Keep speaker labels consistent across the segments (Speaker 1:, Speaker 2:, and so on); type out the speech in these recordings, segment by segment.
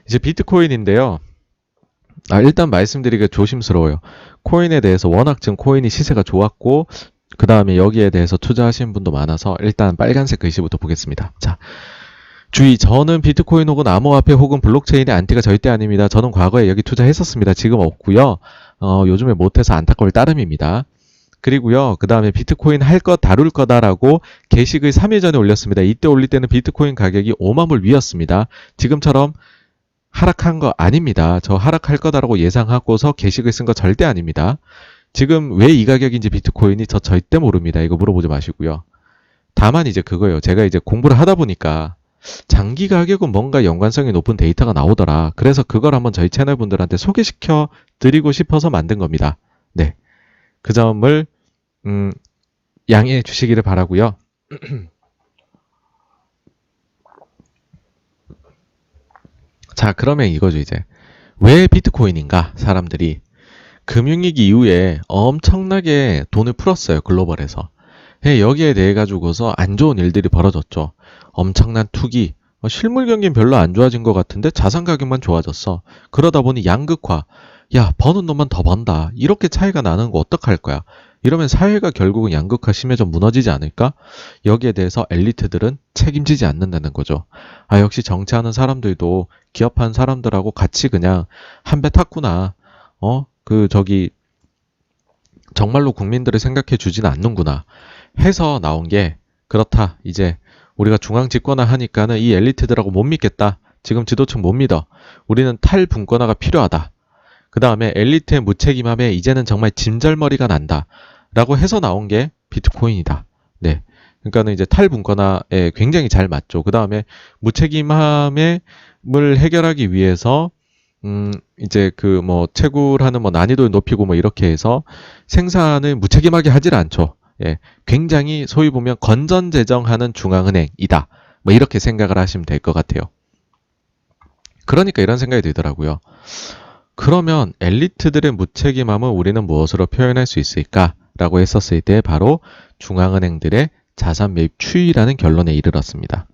Speaker 1: 이제 비트코인인데요. 일단 말씀드리기가 조심스러워요. 코인에 대해서 워낙 지금 코인이 시세가 좋았고, 그 다음에 여기에 대해서 투자하시는 분도 많아서 일단 빨간색 글씨부터 보겠습니다. 자, 주의, 저는 비트코인 혹은 암호화폐 혹은 블록체인의 안티가 절대 아닙니다. 저는 과거에 여기 투자했었습니다. 지금 없고요. 요즘에 못해서 안타까울 따름입니다. 그리고요, 그 다음에 비트코인 할 거 다룰 거다라고 게시글 3일 전에 올렸습니다. 이때 올릴 때는 비트코인 가격이 5만 불 위였습니다. 지금처럼 하락한 거 아닙니다. 저 하락할 거다라고 예상하고서 게시글 쓴 거 절대 아닙니다. 지금 왜 이 가격인지 비트코인이 저 절대 모릅니다. 이거 물어보지 마시고요. 다만 이제 그거예요. 제가 이제 공부를 하다 보니까 장기 가격은 뭔가 연관성이 높은 데이터가 나오더라. 그래서 그걸 한번 저희 채널 분들한테 소개시켜 드리고 싶어서 만든 겁니다. 네. 그 점을 양해해 주시기를 바라고요. 자, 그러면 이거죠, 이제. 왜 비트코인인가? 사람들이 금융위기 이후에 엄청나게 돈을 풀었어요, 글로벌에서. 여기에 대해 가지고서 안 좋은 일들이 벌어졌죠. 엄청난 투기, 실물 경기는 별로 안 좋아진 것 같은데 자산 가격만 좋아졌어. 그러다 보니 양극화, 야, 버는 놈만 더 번다. 이렇게 차이가 나는 거 어떡할 거야? 이러면 사회가 결국은 양극화 심해져 무너지지 않을까? 여기에 대해서 엘리트들은 책임지지 않는다는 거죠. 역시 정치하는 사람들도 기업하는 사람들하고 같이 그냥 한 배 탔구나. 정말로 국민들을 생각해 주지는 않는구나. 해서 나온 게, 그렇다. 이제 우리가 중앙 집권화 하니까는 이 엘리트들하고 못 믿겠다. 지금 지도층 못 믿어. 우리는 탈분권화가 필요하다. 그 다음에 엘리트의 무책임함에 이제는 정말 짐절머리가 난다. 라고 해서 나온 게 비트코인이다. 네. 그러니까는 이제 탈분권화에 굉장히 잘 맞죠. 그 다음에 무책임함을 해결하기 위해서 이제 채굴하는 난이도를 높이고 이렇게 해서 생산을 무책임하게 하질 않죠. 예. 굉장히 소위 보면 건전재정하는 중앙은행이다. 이렇게 생각을 하시면 될 것 같아요. 그러니까 이런 생각이 들더라고요. 그러면 엘리트들의 무책임함을 우리는 무엇으로 표현할 수 있을까? 라고 했었을 때 바로 중앙은행들의 자산 매입 추이라는 결론에 이르렀습니다.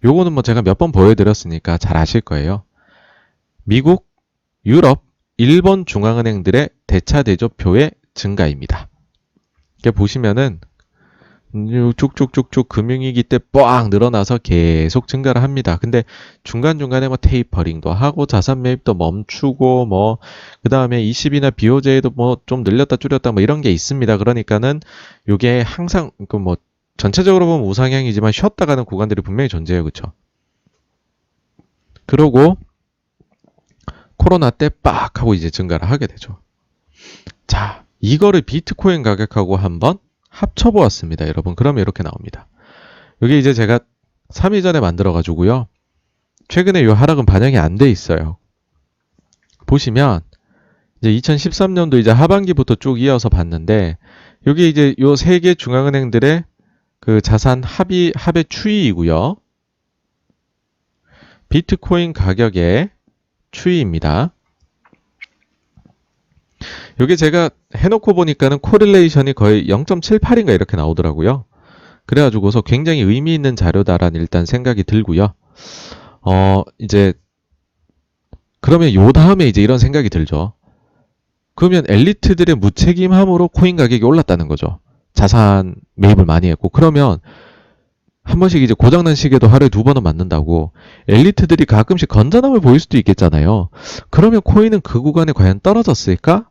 Speaker 1: 요거는 제가 몇 번 보여드렸으니까 잘 아실 거예요. 미국, 유럽, 일본 중앙은행들의 대차대조표의 증가입니다. 이렇게 보시면은 쭉쭉쭉쭉 금융위기 때 빡 늘어나서 계속 증가를 합니다. 근데 중간중간에 테이퍼링도 하고 자산 매입도 멈추고 그 다음에 20이나 비호재에도 좀 늘렸다 줄였다 이런 게 있습니다. 그러니까는 요게 항상 전체적으로 보면 우상향이지만 쉬었다 가는 구간들이 분명히 존재해요. 그쵸? 그러고 코로나 때 빡 하고 이제 증가를 하게 되죠. 자, 이거를 비트코인 가격하고 한번 합쳐보았습니다, 여러분. 그러면 이렇게 나옵니다. 여기 이제 제가 3일 전에 만들어가지고요. 최근에 이 하락은 반영이 안 돼 있어요. 보시면 이제 2013년도 이제 하반기부터 쭉 이어서 봤는데 여기 이제 요 세 개 중앙은행들의 그 자산 합의 추이이고요. 비트코인 가격의 추이입니다. 요게 제가 해놓고 보니까는 코릴레이션이 거의 0.78인가 이렇게 나오더라고요. 그래가지고서 굉장히 의미 있는 자료다라는 일단 생각이 들고요. 이제 그러면 요 다음에 이제 이런 생각이 들죠. 그러면 엘리트들의 무책임함으로 코인 가격이 올랐다는 거죠. 자산 매입을 많이 했고. 그러면 한 번씩 이제 고장난 시계도 하루에 2번은 맞는다고 엘리트들이 가끔씩 건전함을 보일 수도 있겠잖아요. 그러면 코인은 그 구간에 과연 떨어졌을까?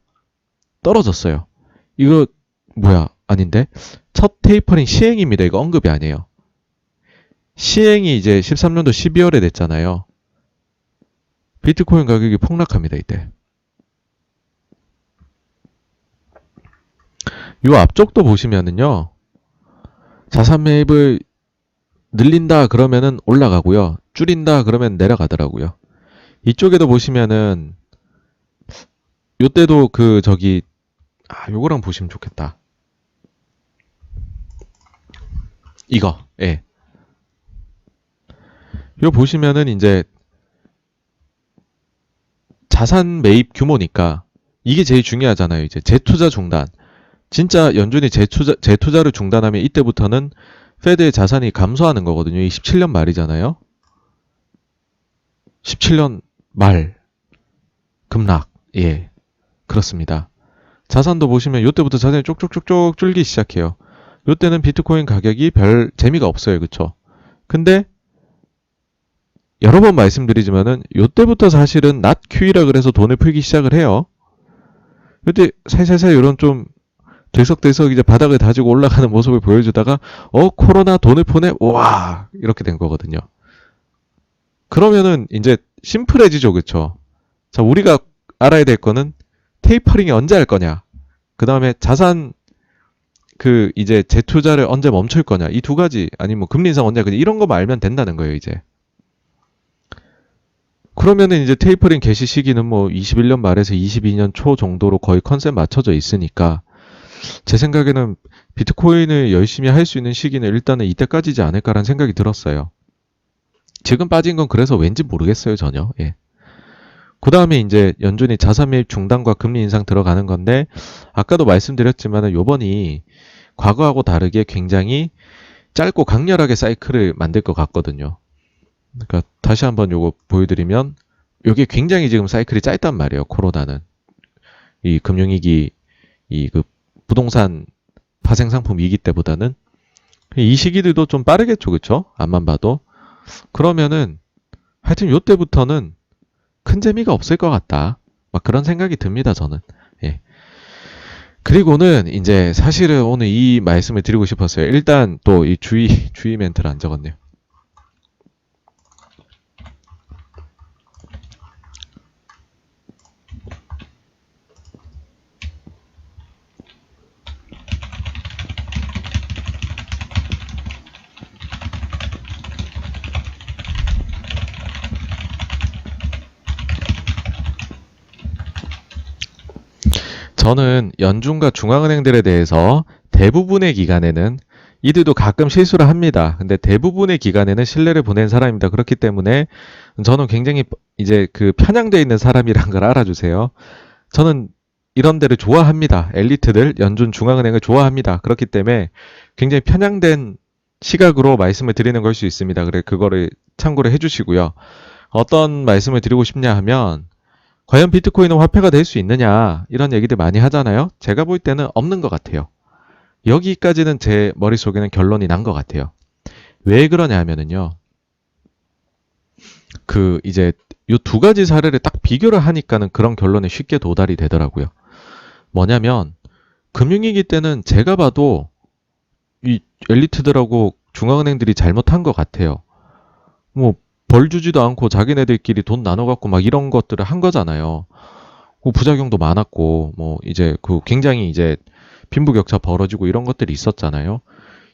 Speaker 1: 떨어졌어요. 이거 아닌데? 첫 테이퍼링 시행입니다. 이거 언급이 아니에요. 시행이 이제 13년도 12월에 됐잖아요. 비트코인 가격이 폭락합니다. 이때. 요 앞쪽도 보시면은요. 자산 매입을 늘린다 그러면은 올라가고요. 줄인다 그러면 내려가더라고요. 이쪽에도 보시면은 요때도 요거랑 보시면 좋겠다. 이거, 예. 요 보시면은 이제 자산 매입 규모니까 이게 제일 중요하잖아요. 이제 재투자 중단. 진짜 연준이 재투자를 중단하면 이때부터는 페드의 자산이 감소하는 거거든요. 이 17년 말이잖아요. 17년 말, 급락. 예, 그렇습니다. 자산도 보시면 요때부터 자산이 쪽쪽쪽쪽 줄기 시작해요. 요때는 비트코인 가격이 별 재미가 없어요. 그쵸? 근데 여러 번 말씀드리지만은 요때부터 사실은 낮 QE라 그래서 돈을 풀기 시작을 해요. 요때 살살살 이런 좀 들썩들썩 이제 바닥을 다지고 올라가는 모습을 보여주다가 코로나 돈을 푸네 와 이렇게 된 거거든요. 그러면은 이제 심플해지죠. 그쵸? 자, 우리가 알아야 될 거는 테이퍼링이 언제 할 거냐. 그 다음에 자산 이제 재투자를 언제 멈출 거냐. 이 두 가지 아니면 뭐 금리 인상 언제 할 거냐. 이런 거만 알면 된다는 거예요. 이제. 그러면은 이제 테이퍼링 개시 시기는 뭐 21년 말에서 22년 초 정도로 거의 컨셉 맞춰져 있으니까 제 생각에는 비트코인을 열심히 할 수 있는 시기는 일단은 이때까지지 않을까라는 생각이 들었어요. 지금 빠진 건 그래서 왠지 모르겠어요, 전혀. 예. 그 다음에 이제 연준이 자산 매입 중단과 금리 인상 들어가는 건데, 아까도 말씀드렸지만은 요번이 과거하고 다르게 굉장히 짧고 강렬하게 사이클을 만들 것 같거든요. 그러니까 다시 한번 요거 보여드리면, 요게 굉장히 지금 사이클이 짧단 말이에요, 코로나는. 이 금융위기, 부동산 파생상품 위기 때보다는. 이 시기들도 좀 빠르겠죠, 그쵸? 앞만 봐도. 그러면은 하여튼 요때부터는 큰 재미가 없을 것 같다. 막 그런 생각이 듭니다, 저는. 예. 그리고는 이제 사실은 오늘 이 말씀을 드리고 싶었어요. 일단 또 이 주의 멘트를 안 적었네요. 저는 연준과 중앙은행들에 대해서 대부분의 기간에는 이들도 가끔 실수를 합니다. 근데 대부분의 기간에는 신뢰를 보낸 사람입니다. 그렇기 때문에 저는 굉장히 이제 편향되어 있는 사람이란 걸 알아주세요. 저는 이런 데를 좋아합니다. 엘리트들, 연준 중앙은행을 좋아합니다. 그렇기 때문에 굉장히 편향된 시각으로 말씀을 드리는 걸 수 있습니다. 그래, 그거를 참고를 해주시고요. 어떤 말씀을 드리고 싶냐 하면, 과연 비트코인은 화폐가 될 수 있느냐 이런 얘기들 많이 하잖아요. 제가 볼 때는 없는 것 같아요. 여기까지는 제 머릿속에는 결론이 난 것 같아요. 왜 그러냐 하면은요. 이제 이 두 가지 사례를 딱 비교를 하니까는 그런 결론에 쉽게 도달이 되더라고요. 뭐냐면 금융위기 때는 제가 봐도 이 엘리트들하고 중앙은행들이 잘못한 것 같아요. 뭐 벌 주지도 않고 자기네들끼리 돈 나눠갖고 막 이런 것들을 한 거잖아요. 부작용도 많았고, 뭐, 이제 굉장히 이제 빈부격차 벌어지고 이런 것들이 있었잖아요.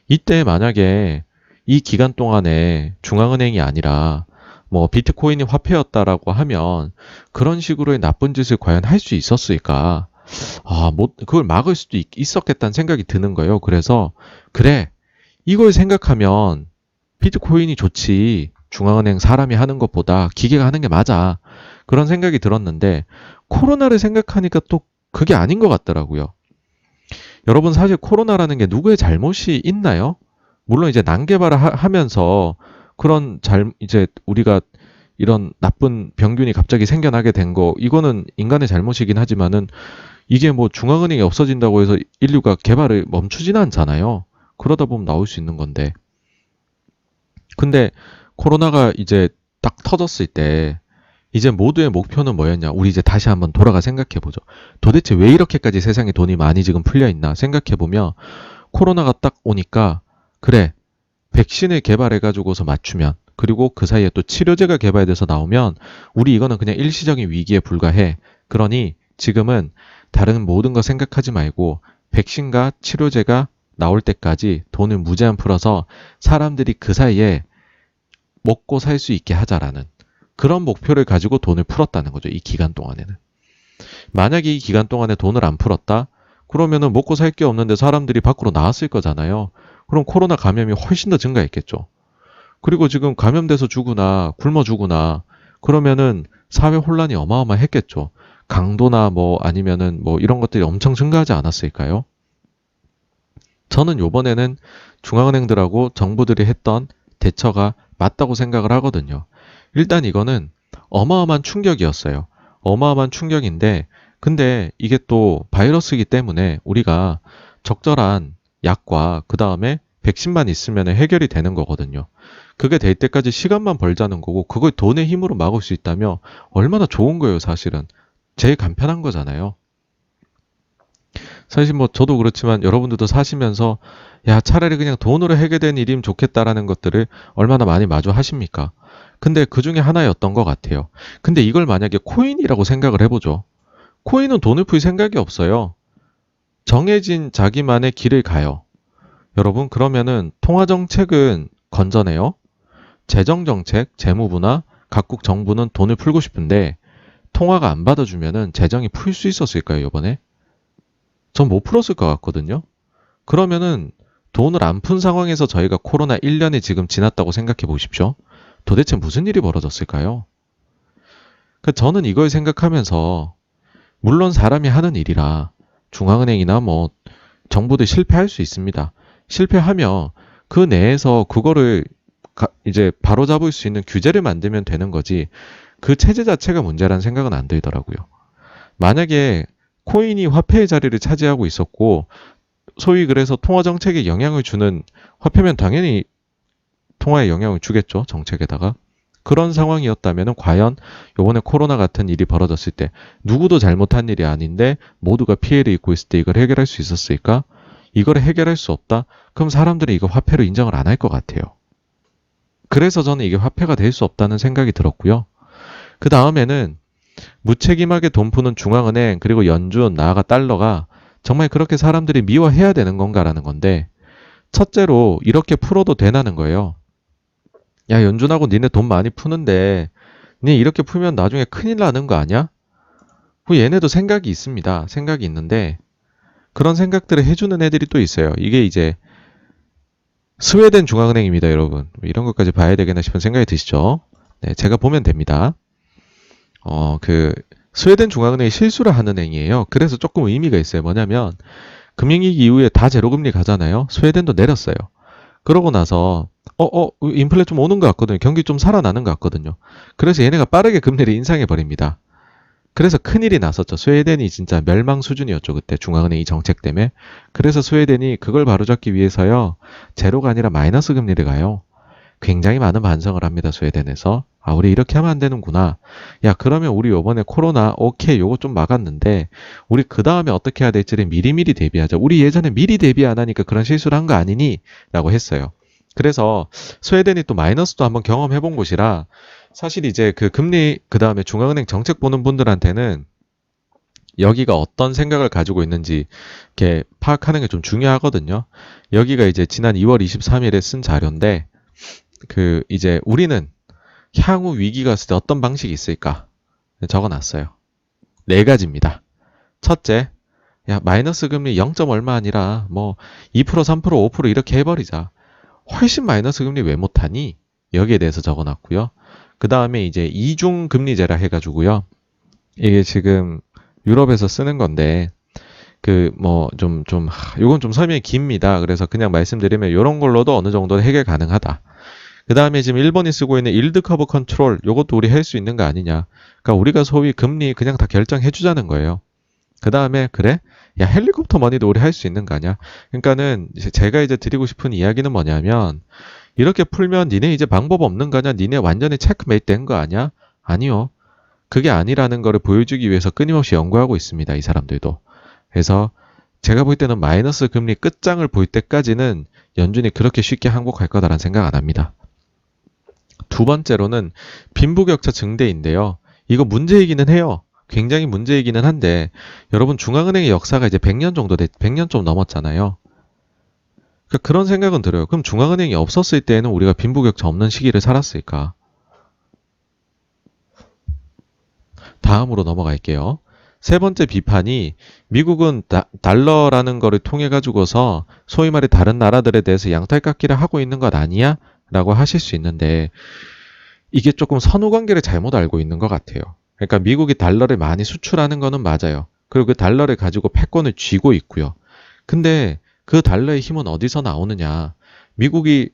Speaker 1: 이때 만약에 이 기간 동안에 중앙은행이 아니라 뭐 비트코인이 화폐였다라고 하면 그런 식으로의 나쁜 짓을 과연 할 수 있었을까? 그걸 막을 수도 있었겠다는 생각이 드는 거예요. 그래서, 그래, 이걸 생각하면 비트코인이 좋지. 중앙은행 사람이 하는 것보다 기계가 하는 게 맞아. 그런 생각이 들었는데 코로나를 생각하니까 또 그게 아닌 것 같더라고요. 여러분 사실 코로나라는 게 누구의 잘못이 있나요? 물론 이제 난개발을 하면서 그런 이제 우리가 이런 나쁜 병균이 갑자기 생겨나게 된 거, 이거는 인간의 잘못이긴 하지만은 이게 뭐 중앙은행이 없어진다고 해서 인류가 개발을 멈추지는 않잖아요. 그러다 보면 나올 수 있는 건데. 근데 코로나가 이제 딱 터졌을 때 이제 모두의 목표는 뭐였냐? 우리 이제 다시 한번 돌아가 생각해보죠. 도대체 왜 이렇게까지 세상에 돈이 많이 지금 풀려있나 생각해보면 코로나가 딱 오니까 그래, 백신을 개발해가지고서 맞추면 그리고 그 사이에 또 치료제가 개발돼서 나오면 우리 이거는 그냥 일시적인 위기에 불과해. 그러니 지금은 다른 모든 거 생각하지 말고 백신과 치료제가 나올 때까지 돈을 무제한 풀어서 사람들이 그 사이에 먹고 살 수 있게 하자라는 그런 목표를 가지고 돈을 풀었다는 거죠. 이 기간 동안에는. 만약에 이 기간 동안에 돈을 안 풀었다? 그러면은 먹고 살 게 없는데 사람들이 밖으로 나왔을 거잖아요. 그럼 코로나 감염이 훨씬 더 증가했겠죠. 그리고 지금 감염돼서 죽으나 굶어 죽으나 그러면은 사회 혼란이 어마어마했겠죠. 강도나 뭐 아니면은 뭐 이런 것들이 엄청 증가하지 않았을까요? 저는 요번에는 중앙은행들하고 정부들이 했던 대처가 맞다고 생각을 하거든요. 일단 이거는 어마어마한 충격이었어요. 어마어마한 충격인데, 근데 이게 또 바이러스이기 때문에 우리가 적절한 약과 그 다음에 백신만 있으면 해결이 되는 거거든요. 그게 될 때까지 시간만 벌자는 거고, 그걸 돈의 힘으로 막을 수 있다면 얼마나 좋은 거예요, 사실은. 제일 간편한 거잖아요. 사실 뭐 저도 그렇지만 여러분들도 사시면서 야, 차라리 그냥 돈으로 해결된 일이면 좋겠다라는 것들을 얼마나 많이 마주 하십니까? 근데 그 중에 하나였던 것 같아요. 근데 이걸 만약에 코인이라고 생각을 해보죠. 코인은 돈을 풀 생각이 없어요. 정해진 자기만의 길을 가요. 여러분, 그러면은 통화정책은 건전해요. 재정정책, 재무부나 각국 정부는 돈을 풀고 싶은데 통화가 안 받아주면은 재정이 풀 수 있었을까요, 이번에? 전 못 풀었을 것 같거든요. 그러면은 돈을 안 푼 상황에서 저희가 코로나 1년이 지금 지났다고 생각해 보십시오. 도대체 무슨 일이 벌어졌을까요? 저는 이걸 생각하면서 물론 사람이 하는 일이라 중앙은행이나 뭐 정부도 실패할 수 있습니다. 실패하면 그 내에서 그거를 이제 바로잡을 수 있는 규제를 만들면 되는 거지 그 체제 자체가 문제라는 생각은 안 들더라고요. 만약에 코인이 화폐의 자리를 차지하고 있었고 소위 그래서 통화 정책에 영향을 주는 화폐면 당연히 통화에 영향을 주겠죠. 정책에다가. 그런 상황이었다면 과연 요번에 코로나 같은 일이 벌어졌을 때 누구도 잘못한 일이 아닌데 모두가 피해를 입고 있을 때 이걸 해결할 수 있었을까? 이걸 해결할 수 없다? 그럼 사람들이 이거 화폐로 인정을 안 할 것 같아요. 그래서 저는 이게 화폐가 될 수 없다는 생각이 들었고요. 그 다음에는 무책임하게 돈 푸는 중앙은행 그리고 연준 나아가 달러가 정말 그렇게 사람들이 미워해야 되는 건가라는 건데 첫째로 이렇게 풀어도 되나는 거예요. 야, 연준하고 니네 돈 많이 푸는데 니 이렇게 풀면 나중에 큰일 나는 거 아니야? 얘네도 생각이 있습니다. 생각이 있는데 그런 생각들을 해주는 애들이 또 있어요. 이게 이제 스웨덴 중앙은행입니다, 여러분. 이런 것까지 봐야 되겠나 싶은 생각이 드시죠? 네, 제가 보면 됩니다. 스웨덴 중앙은행이 실수를 하는 행위예요. 그래서 조금 의미가 있어요. 뭐냐면 금융위기 이후에 다 제로금리 가잖아요. 스웨덴도 내렸어요. 그러고 나서 인플레 좀 오는 것 같거든요. 경기 좀 살아나는 것 같거든요. 그래서 얘네가 빠르게 금리를 인상해 버립니다. 그래서 큰일이 났었죠. 스웨덴이 진짜 멸망 수준이었죠. 그때 중앙은행 이 정책 때문에. 그래서 스웨덴이 그걸 바로잡기 위해서요. 제로가 아니라 마이너스 금리를 가요. 굉장히 많은 반성을 합니다. 스웨덴에서. 아, 우리 이렇게 하면 안 되는구나. 야, 그러면 우리 요번에 코로나 오케이 요거 좀 막았는데 우리 그 다음에 어떻게 해야 될지를 미리미리 대비하자. 우리 예전에 미리 대비 안 하니까 그런 실수를 한 거 아니니? 라고 했어요. 그래서 스웨덴이 또 마이너스도 한번 경험해 본 곳이라 사실 이제 그 금리 그 다음에 중앙은행 정책 보는 분들한테는 여기가 어떤 생각을 가지고 있는지 이렇게 파악하는 게 좀 중요하거든요. 여기가 이제 지난 2월 23일에 쓴 자료인데 이제 우리는 향후 위기가 왔을 때 어떤 방식이 있을까? 적어놨어요. 네 가지입니다. 첫째, 야, 마이너스 금리 0. 얼마 아니라 뭐 2%, 3%, 5% 이렇게 해버리자. 훨씬 마이너스 금리 왜 못하니? 여기에 대해서 적어놨고요. 그 다음에 이제 이중 금리제라 해가지고요. 이게 지금 유럽에서 쓰는 건데 요건 좀 설명이 깁니다. 그래서 그냥 말씀드리면 이런 걸로도 어느 정도 해결 가능하다. 그 다음에 지금 일본이 쓰고 있는 일드 커브 컨트롤 요것도 우리 할 수 있는 거 아니냐. 그러니까 우리가 소위 금리 그냥 다 결정해 주자는 거예요. 그 다음에 그래? 야, 헬리콥터 머니도 우리 할 수 있는 거 아니야? 그러니까는 제가 이제 드리고 싶은 이야기는 뭐냐면 이렇게 풀면 니네 이제 방법 없는 거냐? 니네 완전히 체크메이트 된 거 아니야? 아니요. 그게 아니라는 거를 보여주기 위해서 끊임없이 연구하고 있습니다. 이 사람들도. 그래서 제가 볼 때는 마이너스 금리 끝장을 볼 때까지는 연준이 그렇게 쉽게 항복할 거다라는 생각 안 합니다. 두 번째로는 빈부격차 증대인데요. 이거 문제이기는 해요. 굉장히 문제이기는 한데 여러분 중앙은행의 역사가 이제 100년 정도 100년 좀 넘었잖아요. 그러니까 그런 생각은 들어요. 그럼 중앙은행이 없었을 때에는 우리가 빈부격차 없는 시기를 살았을까? 다음으로 넘어갈게요. 세 번째 비판이 미국은 달러라는 거를 통해 가지고서 소위 말해 다른 나라들에 대해서 양탈깎기를 하고 있는 것 아니야? 라고 하실 수 있는데 이게 조금 선후 관계를 잘못 알고 있는 것 같아요. 그러니까 미국이 달러를 많이 수출하는 거는 맞아요. 그리고 그 달러를 가지고 패권을 쥐고 있고요. 근데 그 달러의 힘은 어디서 나오느냐? 미국이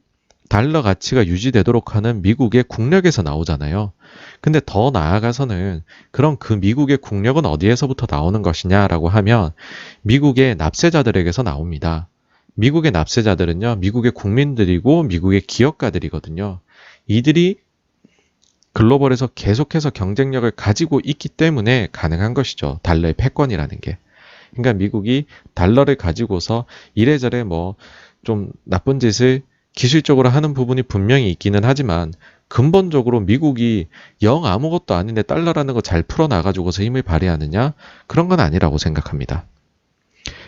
Speaker 1: 달러 가치가 유지되도록 하는 미국의 국력에서 나오잖아요. 근데 더 나아가서는 그럼 그 미국의 국력은 어디에서부터 나오는 것이냐라고 하면 미국의 납세자들에게서 나옵니다. 미국의 납세자들은요, 미국의 국민들이고 미국의 기업가들이거든요. 이들이 글로벌에서 계속해서 경쟁력을 가지고 있기 때문에 가능한 것이죠. 달러의 패권이라는 게. 그러니까 미국이 달러를 가지고서 이래저래 뭐 좀 나쁜 짓을 기술적으로 하는 부분이 분명히 있기는 하지만 근본적으로 미국이 영 아무것도 아닌데 달러라는 거 잘 풀어나가지고서 힘을 발휘하느냐? 그런 건 아니라고 생각합니다.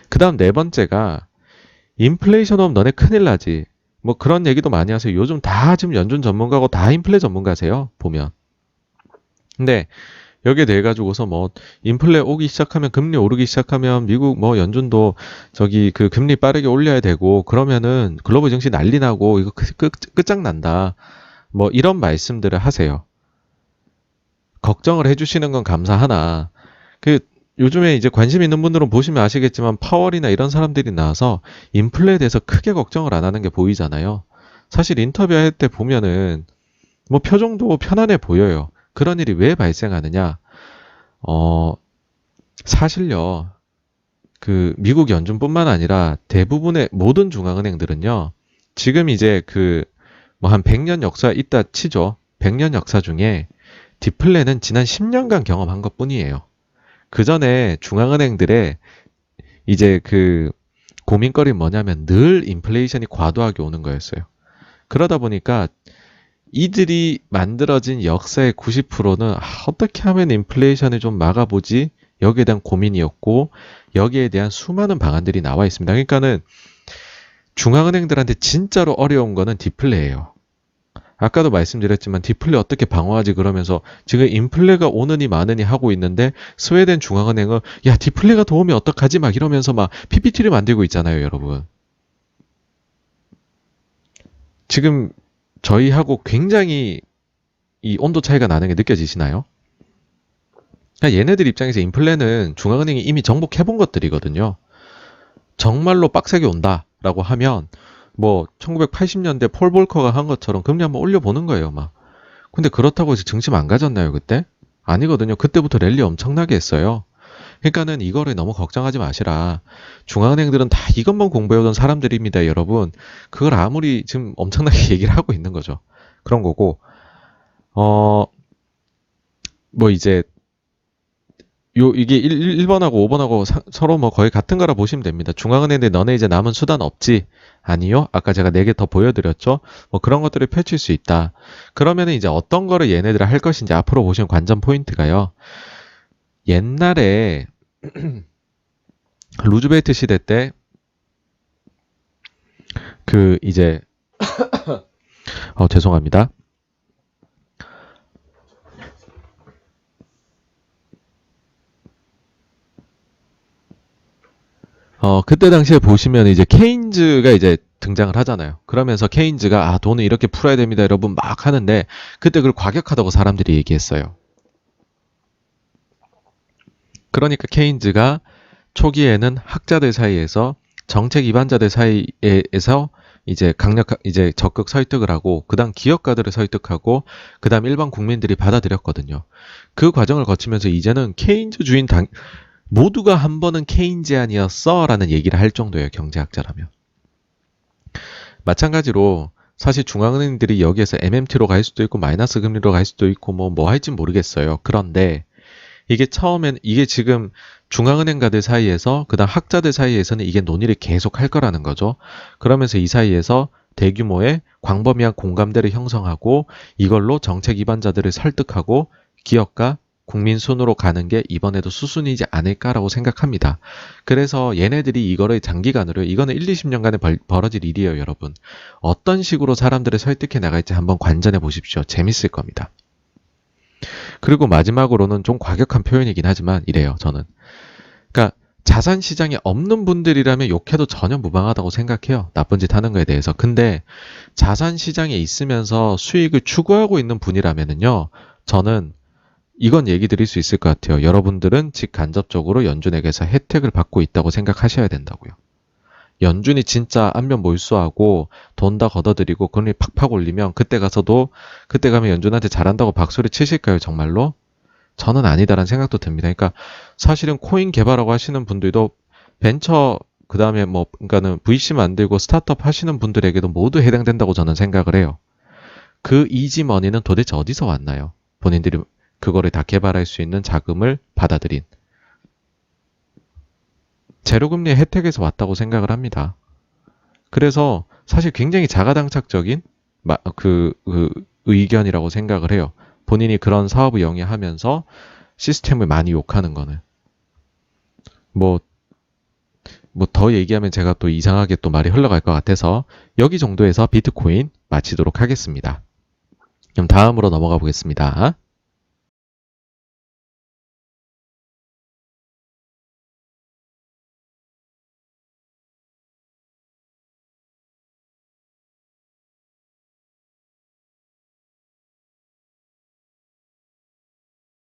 Speaker 1: 그 다음 네 번째가 인플레이션 오면 너네 큰일 나지. 뭐 그런 얘기도 많이 하세요. 요즘 다 지금 연준 전문가고 다 인플레 전문가세요. 보면. 근데 여기에 대해 가지고서 뭐 인플레 오기 시작하면 금리 오르기 시작하면 미국 뭐 연준도 저기 그 금리 빠르게 올려야 되고 그러면은 글로벌 증시 난리 나고 이거 끝장난다. 뭐 이런 말씀들을 하세요. 걱정을 해주시는 건 감사하나 그 요즘에 이제 관심 있는 분들은 보시면 아시겠지만 파월이나 이런 사람들이 나와서 인플레에 대해서 크게 걱정을 안 하는 게 보이잖아요. 사실 인터뷰할 때 보면은 뭐 표정도 편안해 보여요. 그런 일이 왜 발생하느냐? 어, 사실요. 그 미국 연준뿐만 아니라 대부분의 모든 중앙은행들은요. 지금 이제 그 뭐 한 100년 역사 있다 치죠. 100년 역사 중에 디플레는 지난 10년간 경험한 것뿐이에요. 그 전에 중앙은행들의 이제 그 고민거리는 뭐냐면 늘 인플레이션이 과도하게 오는 거였어요. 그러다 보니까 이들이 만들어진 역사의 90%는 어떻게 하면 인플레이션을 좀 막아보지? 여기에 대한 고민이었고 여기에 대한 수많은 방안들이 나와 있습니다. 그러니까는 중앙은행들한테 진짜로 어려운 거는 디플레예요. 아까도 말씀드렸지만 디플레 어떻게 방어하지 그러면서 지금 인플레가 오느니 마느니 하고 있는데 스웨덴 중앙은행은 야 디플레가 도움이 어떡하지 막 이러면서 막 PPT를 만들고 있잖아요, 여러분. 지금 저희하고 굉장히 이 온도 차이가 나는 게 느껴지시나요? 그러니까 얘네들 입장에서 인플레는 중앙은행이 이미 정복해본 것들이거든요. 정말로 빡세게 온다라고 하면 뭐 1980년대 폴 볼커가 한 것처럼 금리 한번 올려보는 거예요, 막. 근데 그렇다고 해서 증시 망가졌나요, 그때? 아니거든요. 그때부터 랠리 엄청나게 했어요. 그러니까는 이거를 너무 걱정하지 마시라. 중앙은행들은 다 이것만 공부해오던 사람들입니다, 여러분. 그걸 아무리 지금 엄청나게 얘기를 하고 있는 거죠. 그런 거고, 어, 뭐 이제 이게 1번하고 5번하고 서로 뭐 거의 같은 거라 보시면 됩니다. 중앙은행인데 너네 이제 남은 수단 없지? 아니요. 아까 제가 4개 더 보여드렸죠? 뭐 그런 것들을 펼칠 수 있다. 그러면은 이제 어떤 거를 얘네들이 할 것인지 앞으로 보시면 관전 포인트가요. 옛날에 루즈벨트 시대 때 그 이제 죄송합니다. 그때 당시에 보시면 이제 케인즈가 이제 등장을 하잖아요. 그러면서 케인즈가 돈을 이렇게 풀어야 됩니다, 여러분 막 하는데 그때 그걸 과격하다고 사람들이 얘기했어요. 그러니까 케인즈가 초기에는 학자들 사이에서 정책 위반자들 사이에서 이제 이제 적극 설득을 하고 그다음 기업가들을 설득하고 그다음 일반 국민들이 받아들였거든요. 그 과정을 거치면서 이제는 케인즈주의 모두가 한 번은 케인지안이었어라는 얘기를 할 정도예요, 경제학자라면. 마찬가지로 사실 중앙은행들이 여기에서 MMT로 갈 수도 있고 마이너스 금리로 갈 수도 있고 뭐 할진 모르겠어요. 그런데 이게 처음엔 이게 지금 중앙은행가들 사이에서 그다음 학자들 사이에서는 이게 논의를 계속 할 거라는 거죠. 그러면서 이 사이에서 대규모의 광범위한 공감대를 형성하고 이걸로 정책 위반자들을 설득하고 기업가 국민 손으로 가는 게 이번에도 수순이지 않을까라고 생각합니다. 그래서 얘네들이 이거를 장기간으로 이거는 1, 20년간에 벌어질 일이에요, 여러분. 어떤 식으로 사람들을 설득해 나갈지 한번 관전해 보십시오. 재밌을 겁니다. 그리고 마지막으로는 좀 과격한 표현이긴 하지만 이래요, 저는. 그러니까 자산 시장에 없는 분들이라면 욕해도 전혀 무방하다고 생각해요. 나쁜 짓 하는 거에 대해서. 근데 자산 시장에 있으면서 수익을 추구하고 있는 분이라면은요. 저는 이건 얘기 드릴 수 있을 것 같아요. 여러분들은 직간접적으로 연준에게서 혜택을 받고 있다고 생각하셔야 된다고요. 연준이 진짜 안면 몰수하고 돈 다 걷어들이고 금리 팍팍 올리면 그때 가면 연준한테 잘한다고 박수를 치실까요, 정말로? 저는 아니다라는 생각도 듭니다. 그러니까 사실은 코인 개발하고 하시는 분들도 벤처 그다음에 뭐 그러니까는 VC 만들고 스타트업 하시는 분들에게도 모두 해당된다고 저는 생각을 해요. 그 이지 머니는 도대체 어디서 왔나요? 본인들이 그거를 다 개발할 수 있는 자금을 받아들인 제로금리의 혜택에서 왔다고 생각을 합니다. 그래서 사실 굉장히 자가당착적인 의견이라고 생각을 해요. 본인이 그런 사업을 영위하면서 시스템을 많이 욕하는 거는. 뭐, 뭐 더 얘기하면 제가 또 이상하게 또 말이 흘러갈 것 같아서 여기 정도에서 비트코인 마치도록 하겠습니다. 그럼 다음으로 넘어가 보겠습니다.